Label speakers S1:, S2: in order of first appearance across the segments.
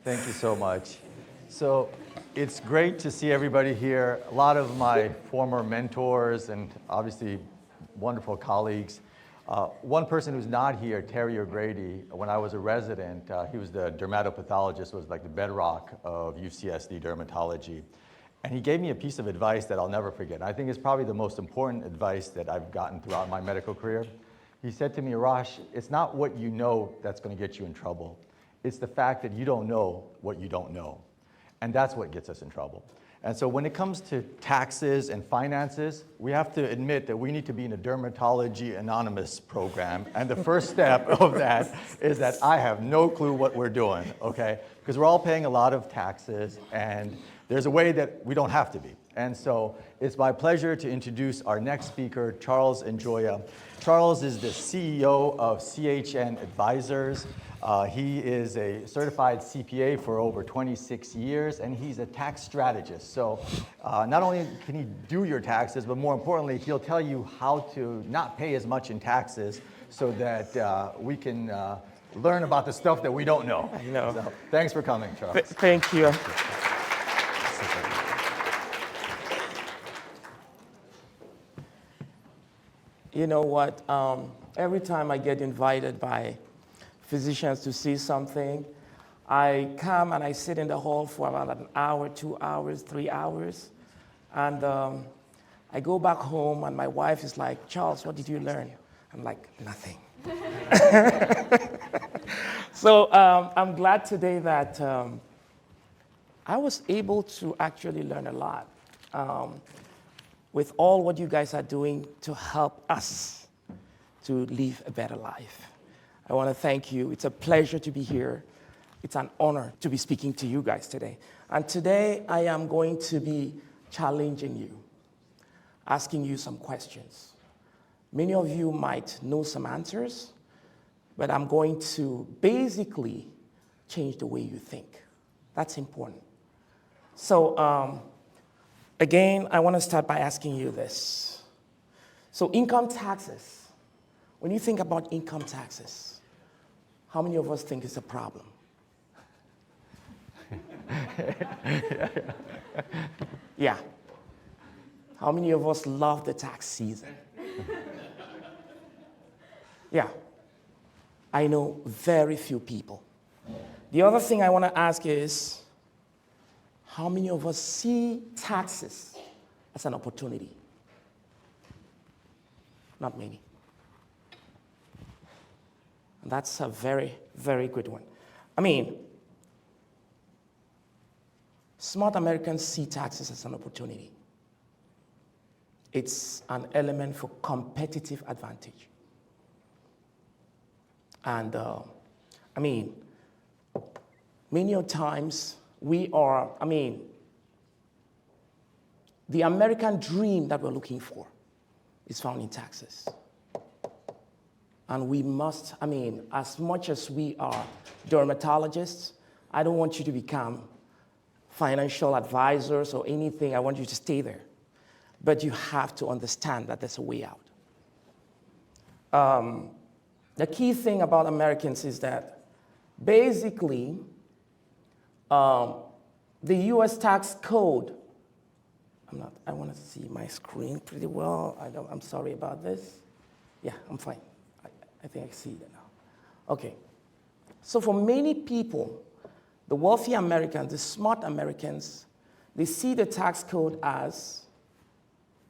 S1: Thank you so much. So it's great to see everybody here. A lot of my former mentors and obviously wonderful colleagues. One person who's not here, Terry O'Grady, when I was a resident, he was the dermatopathologist, was like the bedrock of UCSD dermatology. And he gave me a piece of advice that I'll never forget. I think it's probably the most important advice that I've gotten throughout my medical career. He said to me, Arash, it's not what you know that's going to get you in trouble. It's the fact that you don't know what you don't know. And that's what gets us in trouble. And so when it comes to taxes and finances, we have to admit that we need to be in a Dermatology Anonymous program. And the first step of that is that I have no clue what we're doing, okay? Because we're all paying a lot of taxes, and there's a way that we don't have to be. And so it's my pleasure to introduce our next speaker, Charles Njoya. Charles is the CEO of CHN Advisors. He is a certified CPA for over 26 years, and he's a tax strategist. So not only can he do your taxes, but more importantly, he'll tell you how to not pay as much in taxes so that we can learn about the stuff that we don't know. So, thanks for coming, Charles.
S2: Thank you. You know what? Every time I get invited by physicians to see something, I come and I sit in the hall for about an hour, 2 hours, 3 hours. And I go back home and my wife is like, Charles, what did you learn? I'm like, nothing. So I'm glad today that I was able to actually learn a lot with all what you guys are doing to help us to live a better life. I want to thank you. It's a pleasure to be here. It's an honor to be speaking to you guys today. And today I am going to be challenging you, asking you some questions. Many of you might know some answers, but I'm going to basically change the way you think. That's important. So again, I want to start by asking you this. So income taxes. When you think about income taxes, how many of us think it's a problem? Yeah. How many of us love the tax season? Yeah. I know very few people. The other thing I want to ask is, how many of us see taxes as an opportunity? Not many. And that's a very, very good one. I mean, smart Americans see taxes as an opportunity. It's an element for competitive advantage. And I mean, many of times we are, I mean, the American dream that we're looking for is found in taxes. And we must, I mean, as much as we are dermatologists, I don't want you to become financial advisors or anything. I want you to stay there. But you have to understand that there's a way out. The key thing about Americans is that basically the US tax code, I want to see my screen pretty well. I'm sorry about this. Yeah, I'm fine. I think I see it now. Okay. So for many people, the wealthy Americans, the smart Americans, they see the tax code as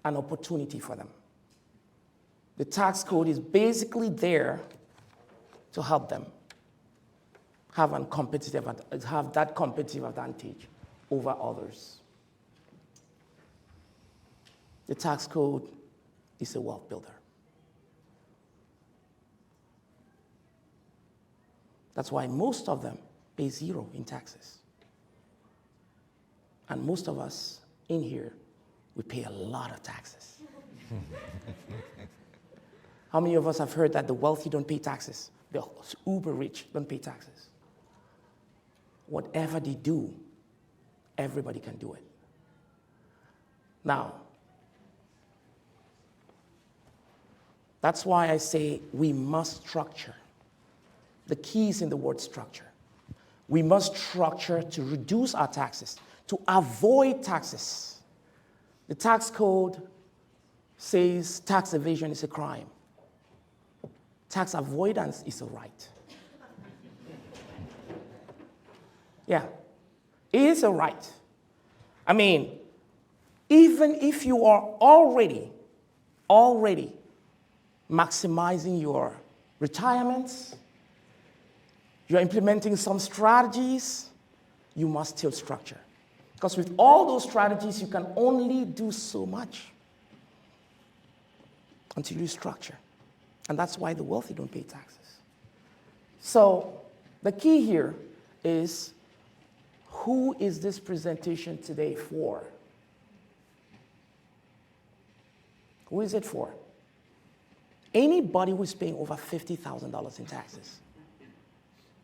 S2: an opportunity for them. The tax code is basically there to help them have that competitive advantage over others. The tax code is a wealth builder. That's why most of them pay zero in taxes. And most of us in here, we pay a lot of taxes. How many of us have heard that the wealthy don't pay taxes? The uber rich don't pay taxes. Whatever they do, everybody can do it. Now, that's why I say we must structure. The key is in the word structure. We must structure to reduce our taxes, to avoid taxes. The tax code says tax evasion is a crime. Tax avoidance is a right. Yeah, it is a right. I mean, even if you are already maximizing your retirements, you're implementing some strategies, you must still structure. Because with all those strategies, you can only do so much until you structure. And that's why the wealthy don't pay taxes. So the key here is, who is this presentation today for? Who is it for? Anybody who's paying over $50,000 in taxes.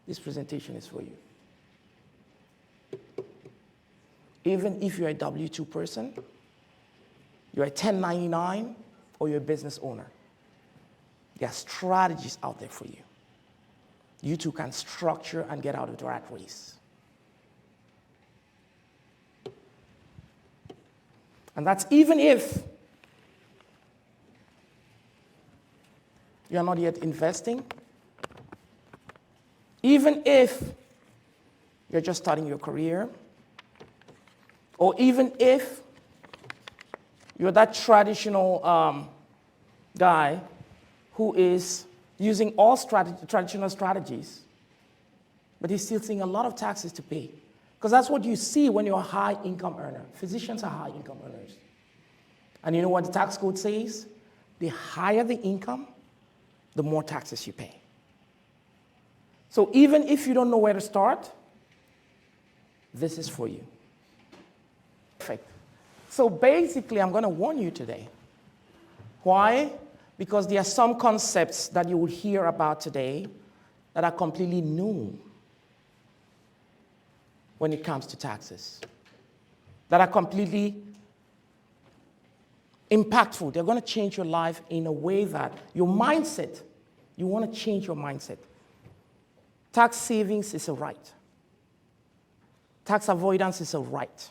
S2: This presentation is for you. Even if you're a W-2 person, you're a 1099, or you're a business owner, there are strategies out there for you. You too can structure and get out of the rat race. And that's even if you're not yet investing, even if you're just starting your career, or even if you're that traditional guy who is using all traditional strategies, but he's still seeing a lot of taxes to pay. Because that's what you see when you're a high income earner. Physicians are high income earners. And you know what the tax code says? The higher the income, the more taxes you pay. So even if you don't know where to start, this is for you. Perfect. So basically, I'm going to warn you today. Why? Because there are some concepts that you will hear about today that are completely new when it comes to taxes, that are completely impactful. They're going to change your life in a way that your mindset, you want to change your mindset. Tax savings is a right. Tax avoidance is a right.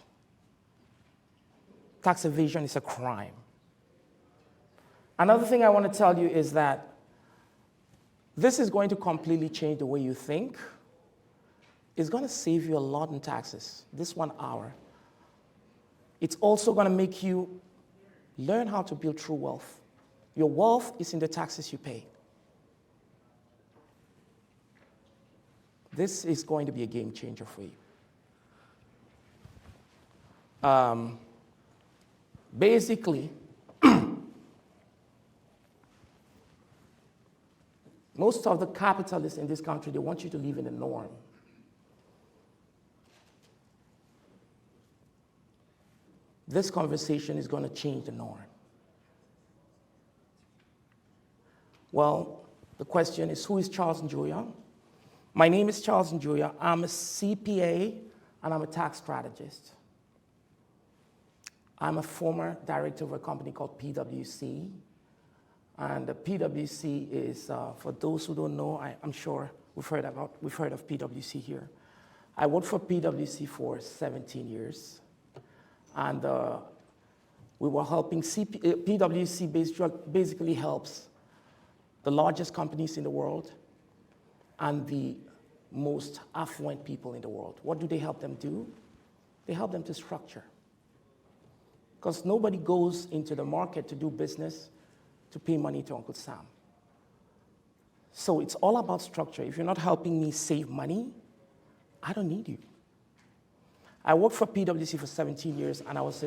S2: Tax evasion is a crime. Another thing I want to tell you is that this is going to completely change the way you think. It's going to save you a lot in taxes, this 1 hour. It's also going to make you learn how to build true wealth. Your wealth is in the taxes you pay. This is going to be a game changer for you. Basically, most of the capitalists in this country, they want you to live in the norm. This conversation is going to change the norm. Well, the question is, who is Charles Njoya? My name is Charles Njoya. I'm a CPA, and I'm a tax strategist. I'm a former director of a company called PwC. And the PwC is, for those who don't know, I'm sure we've heard of PwC here. I worked for PwC for 17 years. And we were helping, PwC basically helps the largest companies in the world and the most affluent people in the world. What do they help them do? They help them to structure. Because nobody goes into the market to do business to pay money to Uncle Sam. So it's all about structure. If you're not helping me save money, I don't need you. I worked for PwC for 17 years, and I was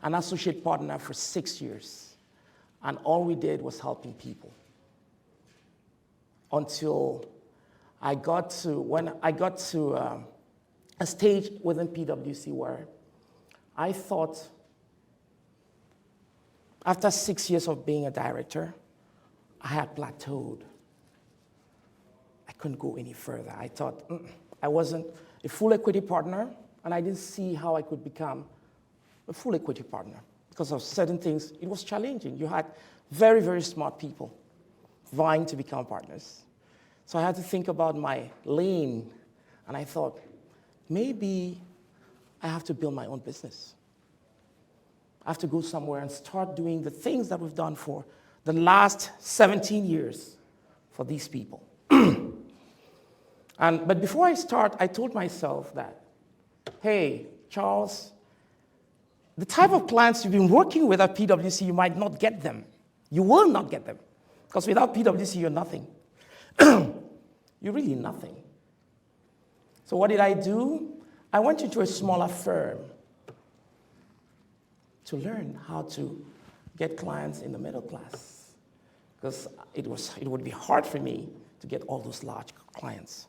S2: an associate partner for 6 years. And all we did was helping people. Until I got to a stage within PwC where I thought, after 6 years of being a director, I had plateaued. I couldn't go any further. I thought I wasn't a full equity partner, and I didn't see how I could become a full equity partner. Because of certain things, it was challenging. You had very, very smart people vying to become partners. So I had to think about my lane, and I thought, maybe I have to build my own business. I have to go somewhere and start doing the things that we've done for the last 17 years for these people. But before I start, I told myself that, hey, Charles, the type of clients you've been working with at PwC, you might not get them. You will not get them. Because without PwC, you're nothing. You're really nothing. So what did I do? I went into a smaller firm to learn how to get clients in the middle class. Because it would be hard for me to get all those large clients.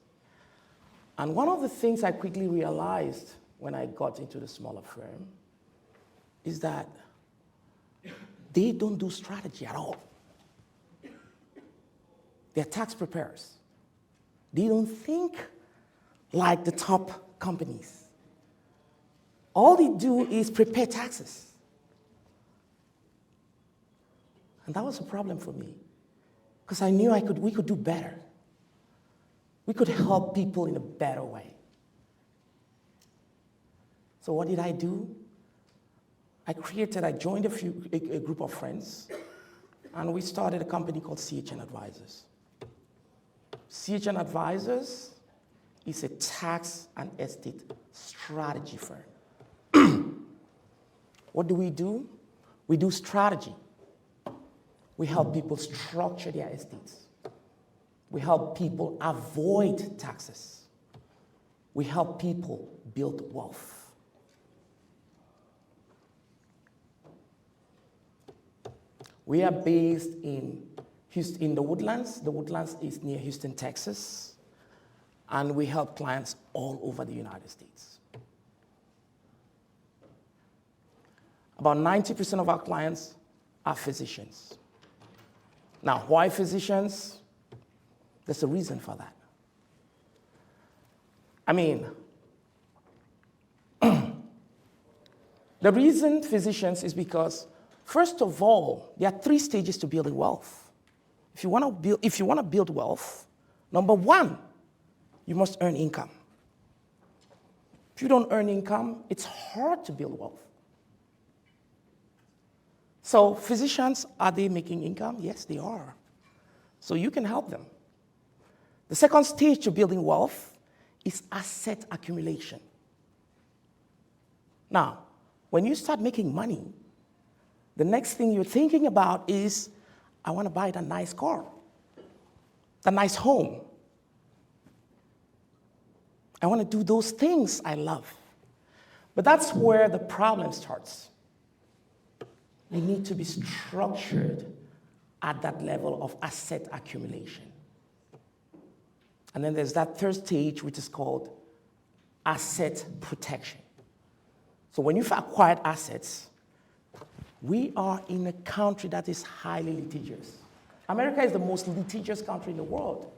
S2: And one of the things I quickly realized when I got into the smaller firm is that they don't do strategy at all. They're tax preparers. They don't think like the top companies. All they do is prepare taxes. And that was a problem for me, because I knew we could do better. We could help people in a better way. So what did I do? I joined a group of friends, and we started a company called CHN Advisors. CHN Advisors is a tax and estate strategy firm. What do? We do strategy. We help people structure their estates. We help people avoid taxes. We help people build wealth. We are based in Houston, in the Woodlands. The Woodlands is near Houston, Texas. And we help clients all over the United States. About 90% of our clients are physicians. Now, why physicians? There's a reason for that. I mean, the reason physicians is because, first of all, there are 3 stages to building wealth. If you want to build wealth, number 1, you must earn income. If you don't earn income, it's hard to build wealth. So physicians, are they making income? Yes, they are. So you can help them. The second stage to building wealth is asset accumulation. Now, when you start making money, the next thing you're thinking about is, I want to buy that nice car, that nice home. I want to do those things I love. But that's where the problem starts. You need to be structured at that level of asset accumulation. And then there's that third stage, which is called asset protection. So when you've acquired assets, we are in a country that is highly litigious. America is the most litigious country in the world.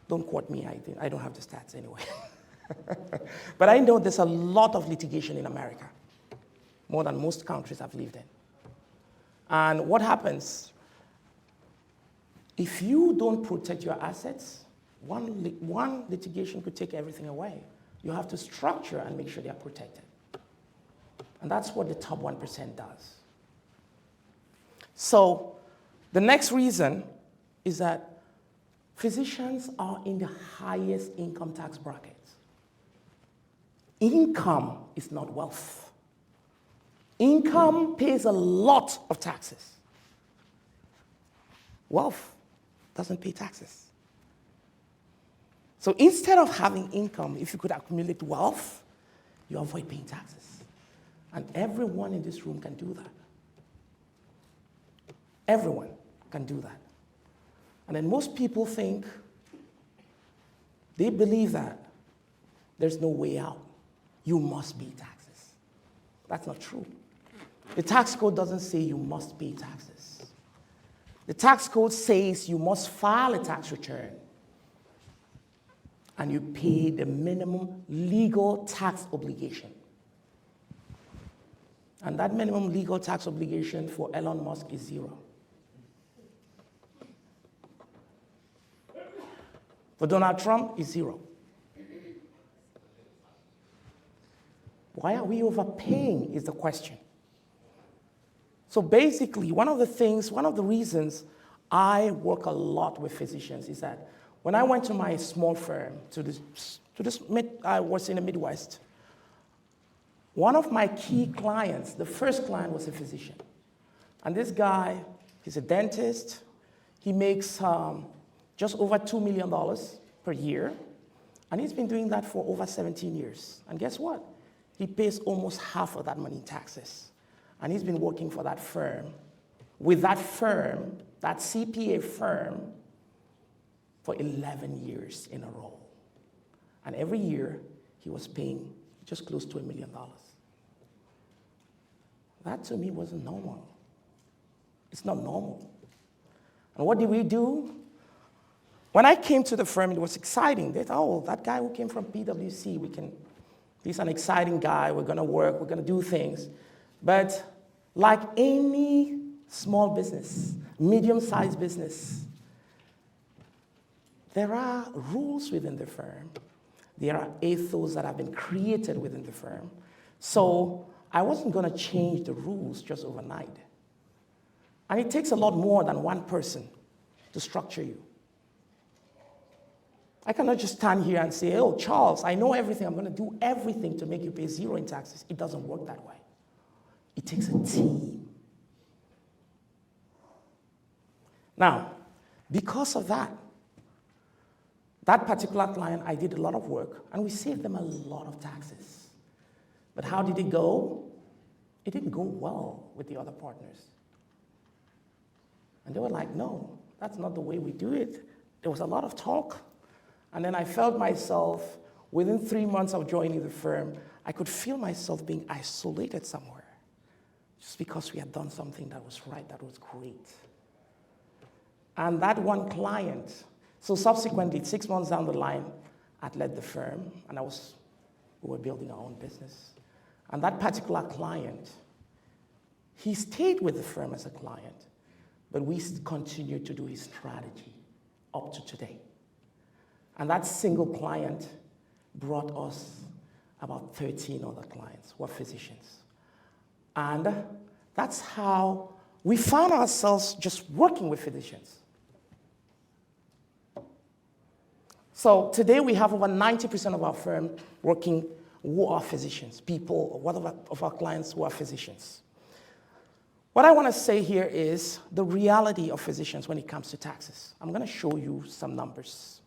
S2: Don't quote me, I don't have the stats anyway. But I know there's a lot of litigation in America, more than most countries I've lived in. And what happens? If you don't protect your assets, one litigation could take everything away. You have to structure and make sure they are protected. And that's what the top 1% does. So the next reason is that physicians are in the highest income tax brackets. Income is not wealth. Income pays a lot of taxes. Wealth doesn't pay taxes. So instead of having income, if you could accumulate wealth, you avoid paying taxes. And everyone in this room can do that. Everyone can do that. And then most people think, they believe that there's no way out. You must pay taxes. That's not true. The tax code doesn't say you must pay taxes. The tax code says you must file a tax return and you pay the minimum legal tax obligation. And that minimum legal tax obligation for Elon Musk is 0. For Donald Trump, is 0. Why are we overpaying is the question. So basically, one of the reasons I work a lot with physicians is that when I went to my small firm, I was in the Midwest, one of my key clients, the first client was a physician. And this guy, he's a dentist. He makes just over $2 million per year. And he's been doing that for over 17 years. And guess what? He pays almost half of that money in taxes. And he's been working for that firm, with that firm, that CPA firm, for 11 years in a row. And every year, he was paying just close to $1 million. That to me wasn't normal. It's not normal. And what did we do? When I came to the firm, it was exciting. They thought, oh, that guy who came from PwC, he's an exciting guy, we're gonna work, we're gonna do things. But like any small business, medium-sized business, there are rules within the firm. There are ethos that have been created within the firm. So I wasn't gonna change the rules just overnight. And it takes a lot more than one person to structure you. I cannot just stand here and say, oh, Charles, I know everything. I'm going to do everything to make you pay zero in taxes. It doesn't work that way. It takes a team. Now, because of that particular client, I did a lot of work, and we saved them a lot of taxes. But how did it go? It didn't go well with the other partners. And they were like, no, that's not the way we do it. There was a lot of talk. And then I felt myself, within 3 months of joining the firm, I could feel myself being isolated somewhere. Just because we had done something that was right, that was great. And that one client, so subsequently, 6 months down the line, I'd led the firm, and we were building our own business. And that particular client, he stayed with the firm as a client, but we continued to do his strategy up to today. And that single client brought us about 13 other clients who are physicians. And that's how we found ourselves just working with physicians. So today we have over 90% of our firm working who are physicians, one of our clients who are physicians. What I want to say here is the reality of physicians when it comes to taxes. I'm going to show you some numbers.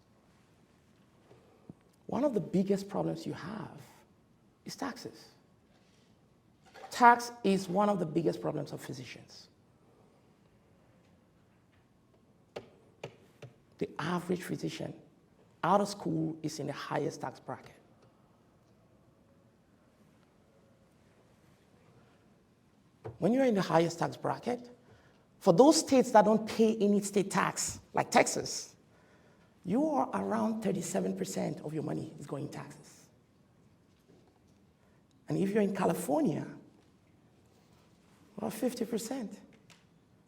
S2: One of the biggest problems you have is taxes. Tax is one of the biggest problems of physicians. The average physician out of school is in the highest tax bracket. When you're in the highest tax bracket, for those states that don't pay any state tax, like Texas, you are around 37% of your money is going taxes. And if you're in California, well, 50%.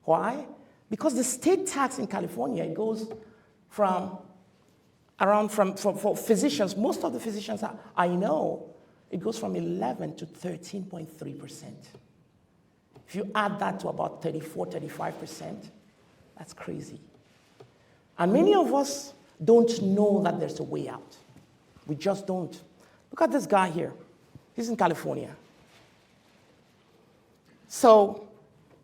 S2: Why? Because the state tax in California, it goes for physicians, most of the physicians I know, it goes from 11 to 13.3%. If you add that to about 34, 35%, that's crazy. And many of us don't know that there's a way out. We just don't. Look at this guy here. He's in California. So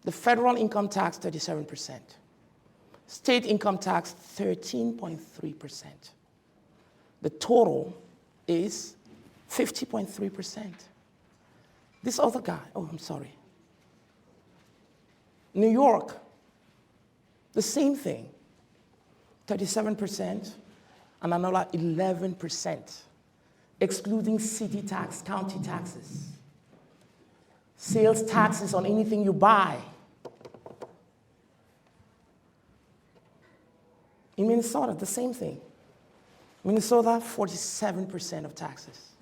S2: the federal income tax, 37%. State income tax, 13.3%. The total is 50.3%. This other guy, oh, I'm sorry. New York, the same thing. 37% and another 11%, excluding city tax, county taxes, sales taxes on anything you buy. In Minnesota, the same thing. Minnesota, 47% of taxes.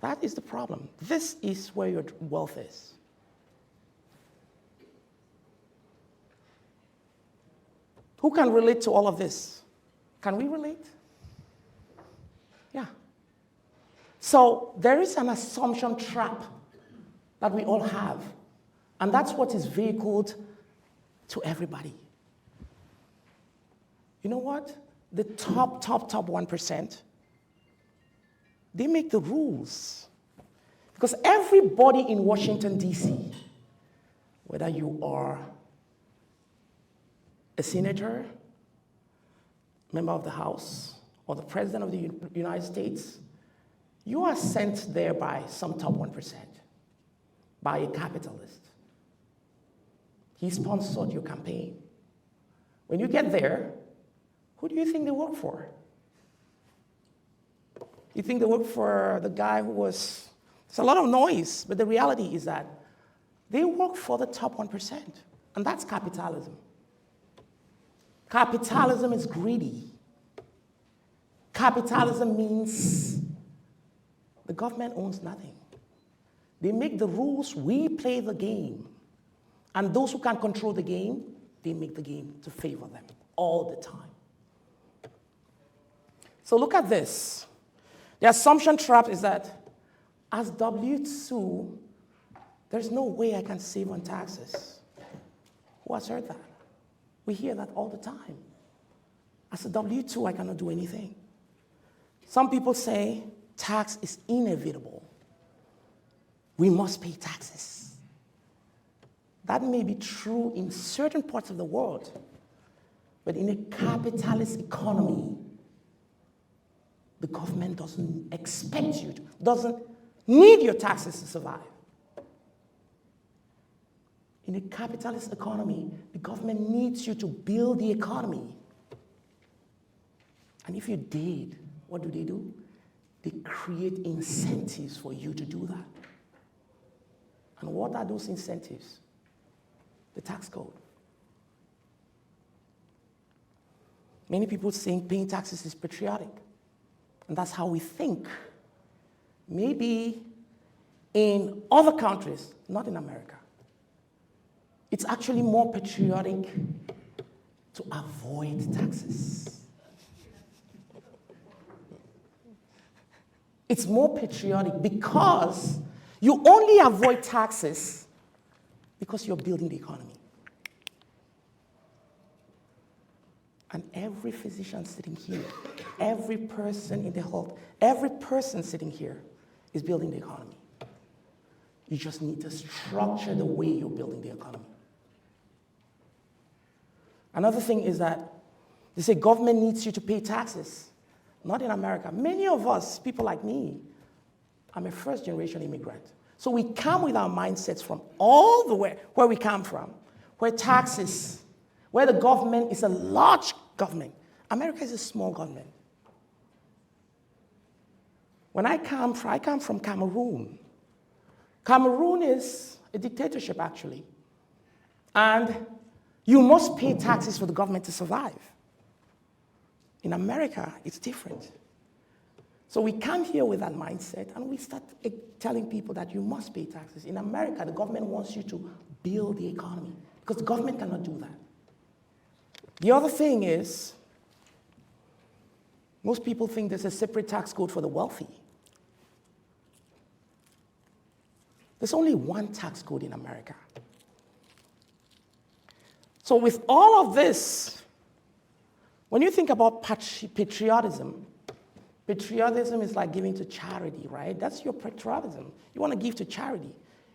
S2: That is the problem. This is where your wealth is. Who can relate to all of this? Can we relate? Yeah. So there is an assumption trap that we all have, and that's what is vehicled to everybody. You know what? The top 1%, they make the rules. Because everybody in Washington, D.C., whether you are a senator, member of the House, or the President of the United States, you are sent there by some top 1%, by a capitalist. He sponsored your campaign. When you get there, who do you think they work for? You think they work for the guy who was... It's a lot of noise, but the reality is that they work for the top 1%, and that's capitalism. Capitalism is greedy. Capitalism means the government owns nothing. They make the rules, we play the game. And those who can't control the game, they make the game to favor them all the time. So look at this. The assumption trap is that as W-2, there's no way I can save on taxes. Who has heard that? We hear that all the time. As a W-2, I cannot do anything. Some people say tax is inevitable. We must pay taxes. That may be true in certain parts of the world, but in a capitalist economy, the government doesn't expect you to, doesn't need your taxes to survive. In a capitalist economy, the government needs you to build the economy. And if you did, what do? They create incentives for you to do that. And what are those incentives? The tax code. Many people think paying taxes is patriotic. And that's how we think. Maybe in other countries, not in America. It's actually more patriotic to avoid taxes. It's more patriotic because you only avoid taxes because you're building the economy. And every physician sitting here, every person in the health, every person sitting here is building the economy. You just need to structure the way you're building the economy. Another thing is that they say government needs you to pay taxes. Not in America. Many of us, people like me, I'm a first-generation immigrant. So we come with our mindsets from all the way where we come from, where taxes, where the government is a large government. America is a small government. When I come from Cameroon. Cameroon is a dictatorship, actually. And you must pay taxes for the government to survive. In America, it's different. So we come here with that mindset, and we start telling people that you must pay taxes. In America, the government wants you to build the economy, because the government cannot do that. The other thing is, most people think there's a separate tax code for the wealthy. There's only one tax code in America. So with all of this, when you think about patriotism, patriotism is like giving to charity, right? That's your patriotism. You want to give to charity.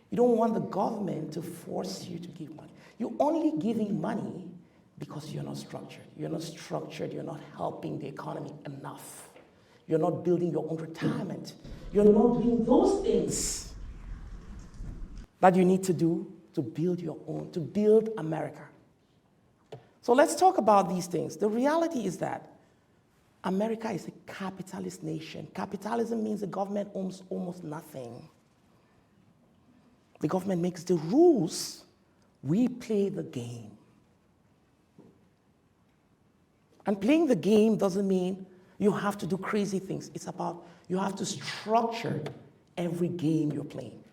S2: You don't want the government to force you to give money. You're only giving money because you're not structured. You're not structured. You're not helping the economy enough. You're not building your own retirement. You're not doing those things that you need to do to build your own, to build America. So let's talk about these things. The reality is that America is a capitalist nation. Capitalism means the government owns almost nothing. The government makes the rules. We play the game. And playing the game doesn't mean you have to do crazy things. It's about you have to structure every game you're playing.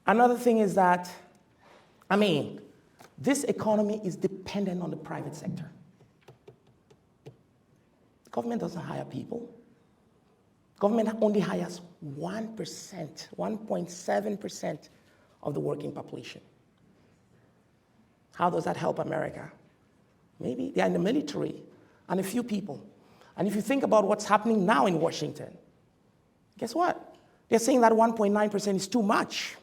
S2: Another thing is that, this economy is dependent on the private sector. Government doesn't hire people. Government only hires 1%, 1.7% of the working population. How does that help America? Maybe they're in the military and a few people. And if you think about what's happening now in Washington, guess what? They're saying that 1.9% is too much.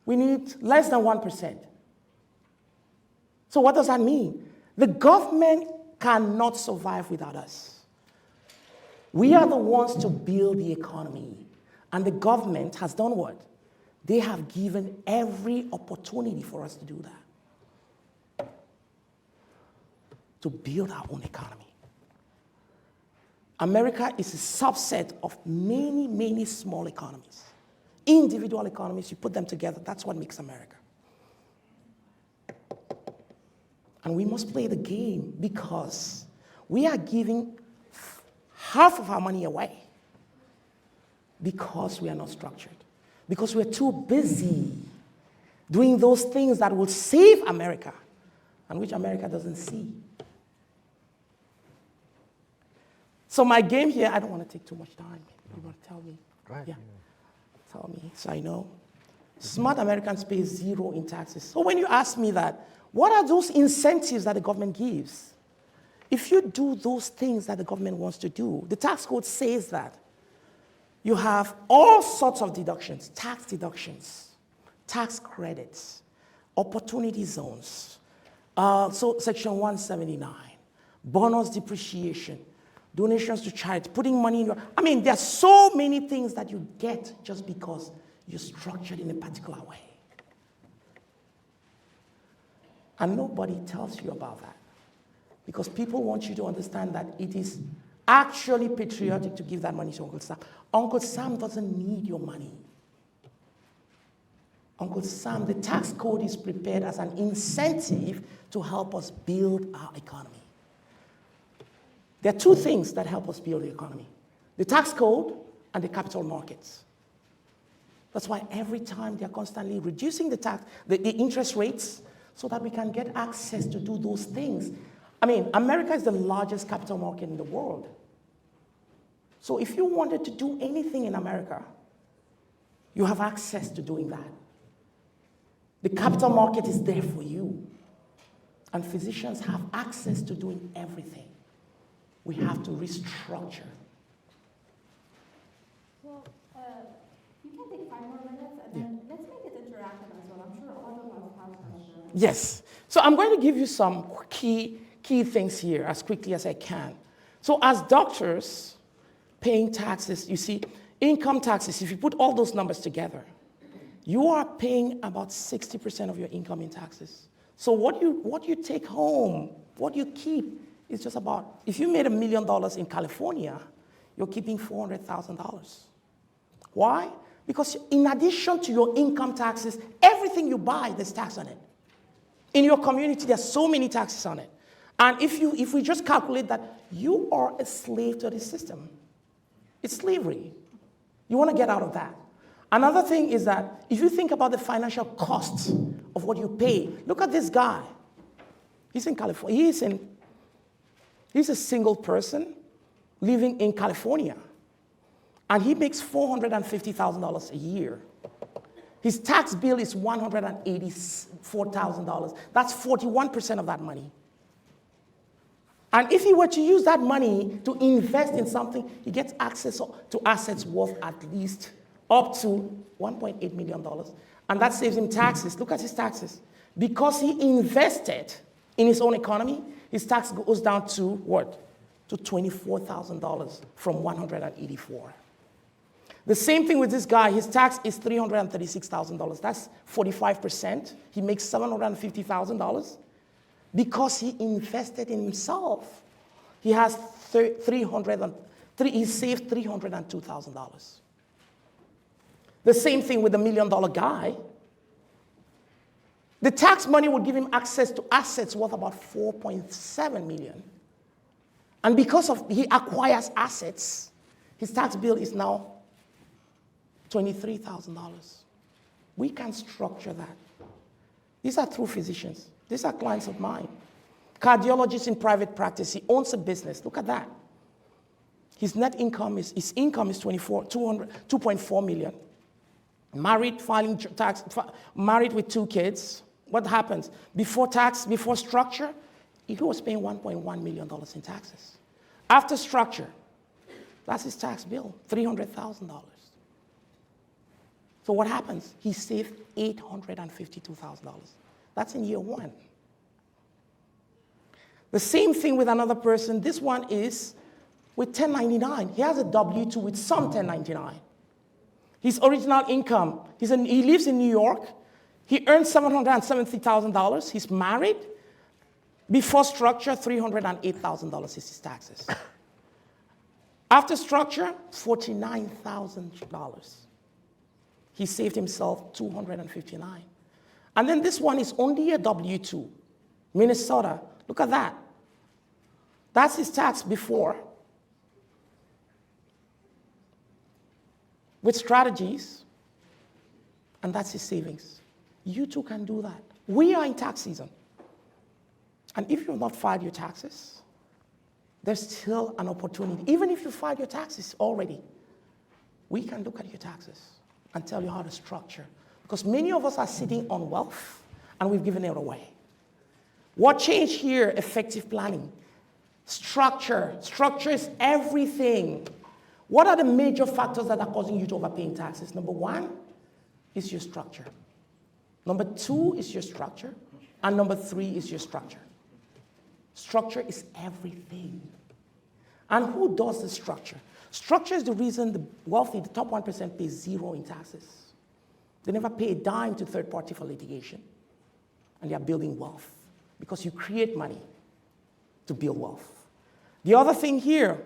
S2: We need less than 1%. So what does that mean? The government cannot survive without us. We are the ones to build the economy. And the government has done what? They have given every opportunity for us to do that. To build our own economy. America is a subset of many, many small economies. Individual economies, you put them together, that's what makes America. And we must play the game because we are giving half of our money away because we are not structured, because we're too busy doing those things that will save America and which America doesn't see. So my game here, I don't want to take too much time. You want to tell me?
S1: Go ahead.
S2: Yeah. Tell me, so I know. Smart Americans pay zero in taxes. So when you ask me that, what are those incentives that the government gives? If you do those things that the government wants to do, the tax code says that you have all sorts of deductions, tax credits, opportunity zones, so Section 179, bonus depreciation, donations to charity, putting money in your, I mean, there are so many things that you get just because you're structured in a particular way. And nobody tells you about that. Because people want you to understand that it is actually patriotic to give that money to Uncle Sam. Uncle Sam doesn't need your money. Uncle Sam, the tax code is prepared as an incentive to help us build our economy. There are two things that help us build the economy: the tax code and the capital markets. That's why every time they're constantly reducing the interest rates so that we can get access to do those things. I mean, America is the largest capital market in the world. So if you wanted to do anything in America, you have access to doing that. The capital market is there for you. And physicians have access to doing everything. We have to restructure.
S3: Well, you can take 5 more minutes, and then let's make it interactive as well. I'm sure all of us have questions.
S2: Yes. So I'm going to give you some key things here as quickly as I can. So as doctors paying taxes, you see, income taxes, if you put all those numbers together, you are paying about 60% of your income in taxes. So what you take home, what you keep, is just about, if you made $1 million in California, you're keeping $400,000. Why? Because in addition to your income taxes, everything you buy, there's tax on it. In your community, there's so many taxes on it. And if we just calculate that you are a slave to the system, it's slavery. You want to get out of that. Another thing is that if you think about the financial costs of what you pay, look at this guy. He's in California. He's a single person living in California. And he makes $450,000 a year. His tax bill is $184,000. That's 41% of that money. And if he were to use that money to invest in something, he gets access to assets worth at least up to $1.8 million. And that saves him taxes. Look at his taxes. Because he invested in his own economy, his tax goes down to what? To $24,000 from $184,000. The same thing with this guy. His tax is $336,000. That's 45%. He makes $750,000 because he invested in himself. He has he saved $302,000. The same thing with the $1 million guy. The tax money would give him access to assets worth about $4.7 million. And because he acquires assets, his tax bill is now $23,000. We can structure that. These are true physicians. These are clients of mine. cardiologist in private practice. He owns a business. Look at that. His net income is, 2.4 million. Married, filing tax, married with 2 kids. What happens? Before tax, before structure, he was paying $1.1 million in taxes. After structure, that's his tax bill, $300,000. So what happens? He saved $852,000. That's in year 1. The same thing with another person. This one is with 1099. He has a W-2 with some 1099. His original income, he lives in New York. He earns $770,000. He's married. Before structure, $308,000 is his taxes. After structure, $49,000. He saved himself $259,000. And then this one is only a W-2. Minnesota, look at that. That's his tax before. With strategies, and that's his savings. You too can do that. We are in tax season. And if you've not filed your taxes, there's still an opportunity. Even if you filed your taxes already, we can look at your taxes and tell you how to structure. Because many of us are sitting on wealth, and we've given it away. What changed here? Effective planning. Structure. Structure is everything. What are the major factors that are causing you to overpay in taxes? Number 1 is your structure. Number 2 is your structure. And number 3 is your structure. Structure is everything. And who does the structure? Structure is the reason the wealthy, the top 1%, pay 0 in taxes. They never pay a dime to third party for litigation. And they are building wealth because you create money to build wealth. The other thing here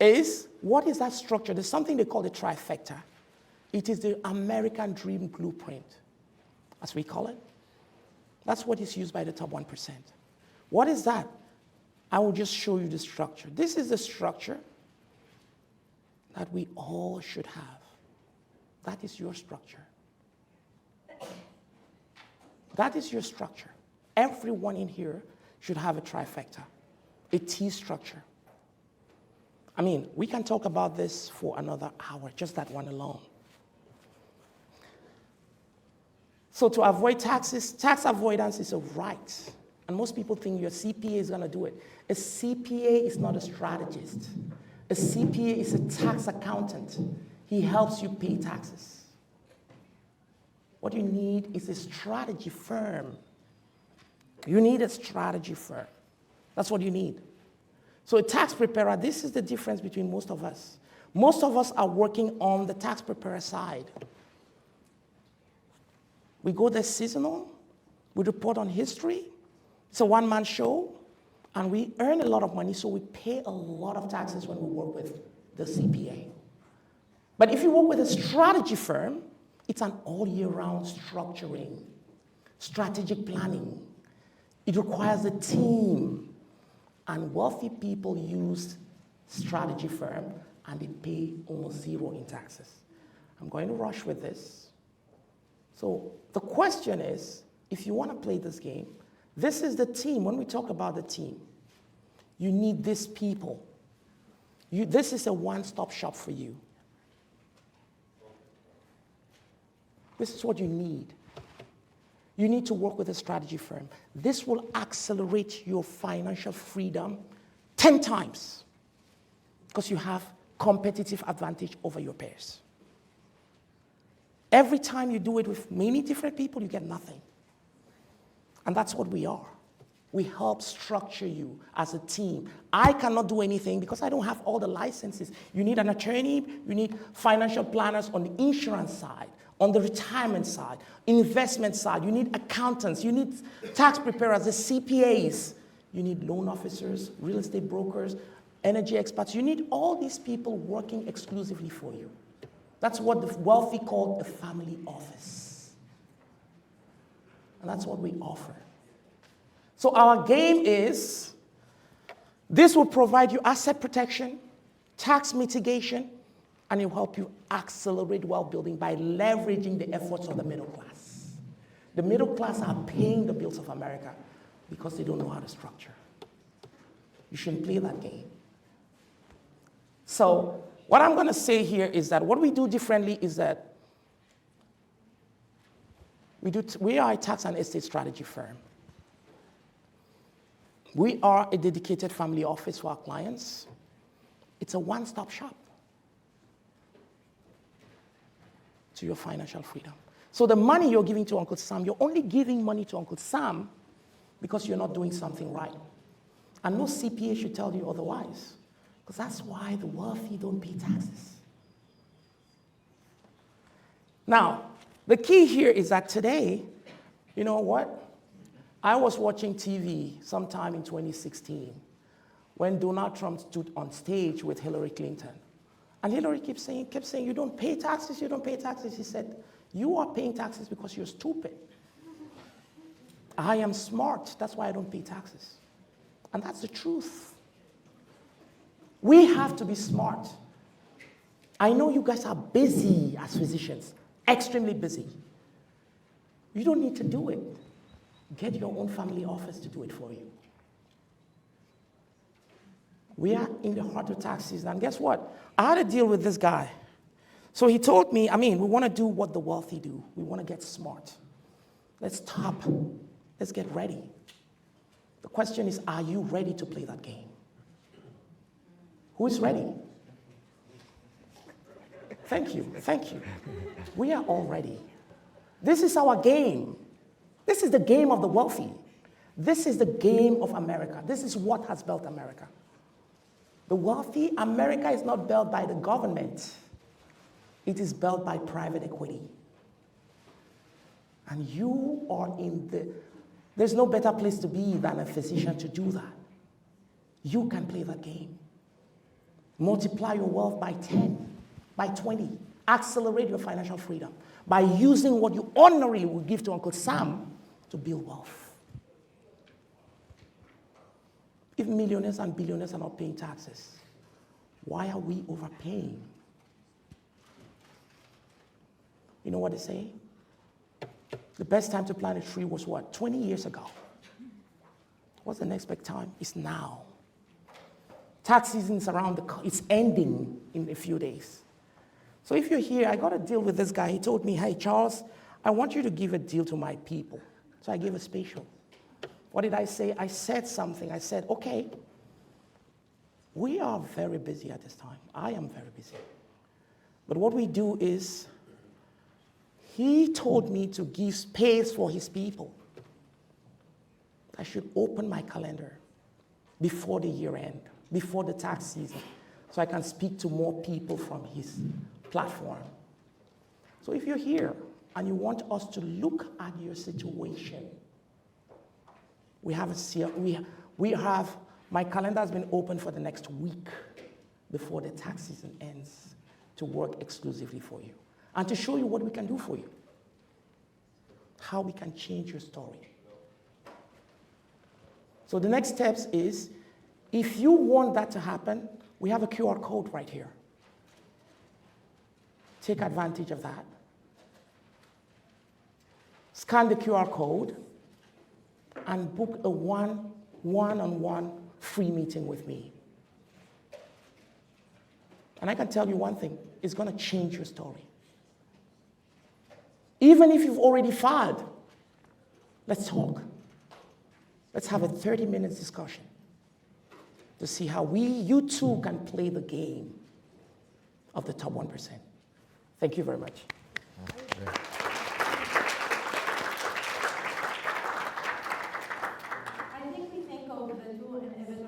S2: is, what is that structure? There's something they call the trifecta. It is the American dream blueprint, as we call it. That's what is used by the top 1%. What is that? I will just show you the structure. This is the structure that we all should have. That is your structure. That is your structure. Everyone in here should have a trifecta, a T structure. I mean, we can talk about this for another hour, just that one alone. So to avoid taxes, tax avoidance is a right. And most people think your CPA is going to do it. A CPA is not a strategist. A CPA is a tax accountant. He helps you pay taxes. What you need is a strategy firm. You need a strategy firm. That's what you need. So a tax preparer, this is the difference between most of us. Most of us are working on the tax preparer side. We go there seasonal, we report on history, it's a one-man show, and we earn a lot of money, so we pay a lot of taxes when we work with the CPA. But if you work with a strategy firm, it's an all-year-round structuring, strategic planning. It requires a team. And wealthy people use strategy firm, and they pay almost 0 in taxes. I'm going to rush with this. So the question is, if you want to play this game, this is the team. When we talk about the team, you need these people. This is a one-stop shop for you. This is what you need. You need to work with a strategy firm. This will accelerate your financial freedom 10 times because you have competitive advantage over your peers. Every time you do it with many different people, you get nothing. And that's what we are. We help structure you as a team. I cannot do anything because I don't have all the licenses. You need an attorney, you need financial planners on the insurance side, on the retirement side, investment side, you need accountants, you need tax preparers, the CPAs, you need loan officers, real estate brokers, energy experts. You need all these people working exclusively for you. That's what the wealthy call a family office. And that's what we offer. So our game is, this will provide you asset protection, tax mitigation, and it will help you accelerate wealth building by leveraging the efforts of the middle class. The middle class are paying the bills of America. because they don't know how to structure. You shouldn't play that game. So what I'm going to say here is that what we do differently is that we are a tax and estate strategy firm. We are a dedicated family office for our clients. It's a one-stop shop to your financial freedom. So the money you're giving to Uncle Sam, you're only giving money to Uncle Sam because you're not doing something right. And no CPA should tell you otherwise, because that's why the wealthy don't pay taxes. Now, the key here is that today, you know what? I was watching TV sometime in 2016 when Donald Trump stood on stage with Hillary Clinton. And Hillary kept saying, you don't pay taxes, you don't pay taxes. He said, you are paying taxes because you're stupid. I am smart, that's why I don't pay taxes. And that's the truth. We have to be smart. I know you guys are busy as physicians, extremely busy. You don't need to do it. Get your own family office to do it for you. We are in the heart of tax season, and guess what? I had to deal with this guy. So he told me, we want to do what the wealthy do. We want to get smart. Let's stop. Let's get ready. The question is, are you ready to play that game? Who is ready? Thank you, thank you. We are all ready. This is our game. This is the game of the wealthy. This is the game of America. This is what has built America. The wealthy, America is not built by the government. It is built by private equity. And you are there's no better place to be than a physician to do that. You can play that game. Multiply your wealth by 10, by 20. Accelerate your financial freedom by using what you ordinarily would give to Uncle Sam to build wealth. If millionaires and billionaires are not paying taxes, why are we overpaying? You know what they say? The best time to plant a tree was what? 20 years ago. What's the next big time? It's now. Tax season is it's ending in a few days. So if you're here, I got to deal with this guy. He told me, hey, Charles, I want you to give a deal to my people. So I gave a special. What did I say? I said something. I said, okay, we are very busy at this time. I am very busy. But what we do is, he told me to give space for his people. I should open my calendar before the year end, before the tax season, so I can speak to more people from his platform. So if you're here and you want us to look at your situation, my calendar has been open for the next week before the tax season ends to work exclusively for you and to show you what we can do for you, how we can change your story. So the next steps is, if you want that to happen, we have a QR code right here. Take advantage of that. Scan the QR code and book a one-on-one free meeting with me. And I can tell you one thing, it's going to change your story. Even if you've already filed, let's talk. Let's have a 30-minute discussion to see how you too can play the game of the top 1%. Thank you very much.
S3: I think we think of the two inevitable